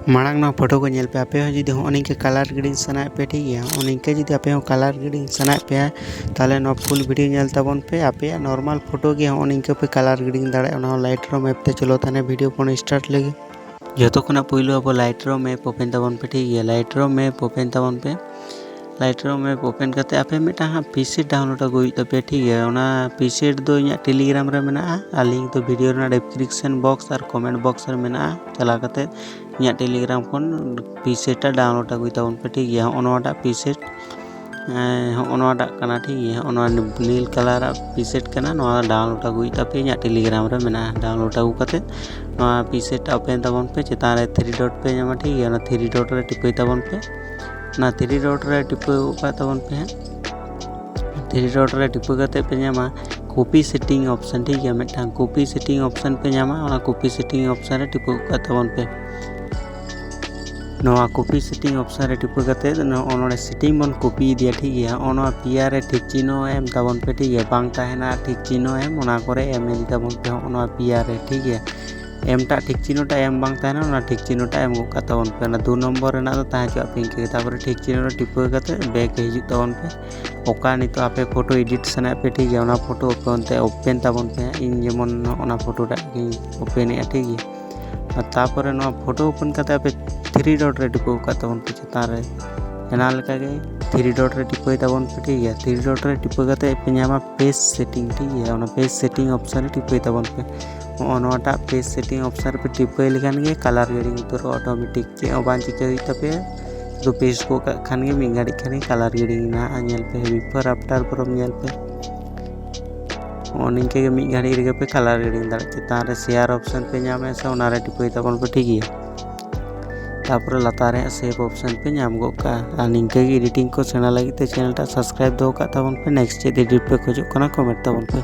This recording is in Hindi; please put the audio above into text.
मांग ना फोटो को नेल पे आपे जुदी होनी के कलर ग्रेडिंग सना पे ठीक है होनी के जुदी आपे कलर ग्रेडिंग सना पे ताले ना फुल वीडियो नेल तबन पे आपे नॉर्मल फोटो के होनी के पे कलर ग्रेडिंग दाड़े ना लाइटरूम ऐप ते चलो ताने वीडियो फोन स्टार्ट लगे जो खुना पुइलो अब लाइटरूम ऐप ओपन तबन पे ठीक है लाइटरूम ऐप ओपन तबन पे लाइटरूम ऐप ओपन करते आपे मिटा पीसेट डाउनलोड अगुई तबे ठीक है ओना पीसेट दो इया टेलीग्राम रे मेना आ लिंक तो वीडियो ना डिस्क्रिप्शन बॉक्स और कमेंट बॉक्स रे मेना चला करते इया टेलीग्राम खन पीसेट डाउनलोड अगुई तबन पे ठीक है ओनोटा पीसेट ओनोटा कना ठीक है ओना नील कलर पीसेट कना नोआ डाउनलोड अगुई तबे इया टेलीग्राम रे मेना डाउनलोड अगु करते नोआ पीसेट ओपन तबन पे चेतान रे 3 डॉट पे जामा ठीक है ना 3 डॉट रे टिपई तबन पे ना 3 डॉट रे टिपई उका तबन पे 3 डॉट रे टिपई करते पे जामा कॉपी सेटिंग ऑप्शन ठीक है मिटा कॉपी सेटिंग ऑप्शन पे जामा ओना कॉपी सेटिंग ऑप्शन रे टिपई उका तबन पे नोआ कॉपी सेटिंग ऑप्शन रे टिपई करते ओनोडे सेटिंग बन कॉपी दिया ठीक है ओना पिया रे ठीक चिन्ह एम तबन पे ठीक है बांग ताहेना ठीक चिन्ह एम ओना करे एम इदी तबन पे ओना पिया रे ठीक है एमटा ठीक चिन्हटा एम बांग ताहेना ओना ठीक चिन्हटा एम गोका तबन पे ना 2 नंबर रेना तो ताहे जो पिंक तापर ठीक चिन्ह रे टिपई करते बैक हिजु तबन पे ओका नितो आपे फोटो एडिट सना पे ठीक है ओना फोटो ओपन तबन पे इन जेमन ओना फोटोटा ओपन ए ठीक है तापर ना फोटो ओपन करते आपे 3 डॉट रे टिपई का तबन पे चेतान रे एना लेका गे 3 डॉट रे टिपई तबन पे ठीक है 3 डॉट रे टिपई करते पे नामा पेज सेटिंग ठीक है ओना पेज सेटिंग ऑप्शन रे टिपई तबन पे ओनोटा पेज सेटिंग ऑप्शन पे टिपई लेखान गे कलर ग्रेडिंग उतर ऑटोमेटिक चे बां चिका हुई तपे तो पेज को खान गे मिंग गाड़ी खान कलर ग्रेडिंग ना नेल पे बिफोर आफ्टर परम नेल पे ओनिंके गे मिंग गाड़ी रे पे कलर ग्रेडिंग दाड़े चेतान रे शेयर ऑप्शन पे नामे से ओना रे टिपई तबन पे ठीक है तापर लातार सेव ऑप्शन पे नाम गोका आ निंके गे एडिटिंग को सेना लगी ते चैनल टा सब्सक्राइब दो का तबन पे नेक्स्ट चेक एडिट पे खोजो कना कमेंट तबन पे।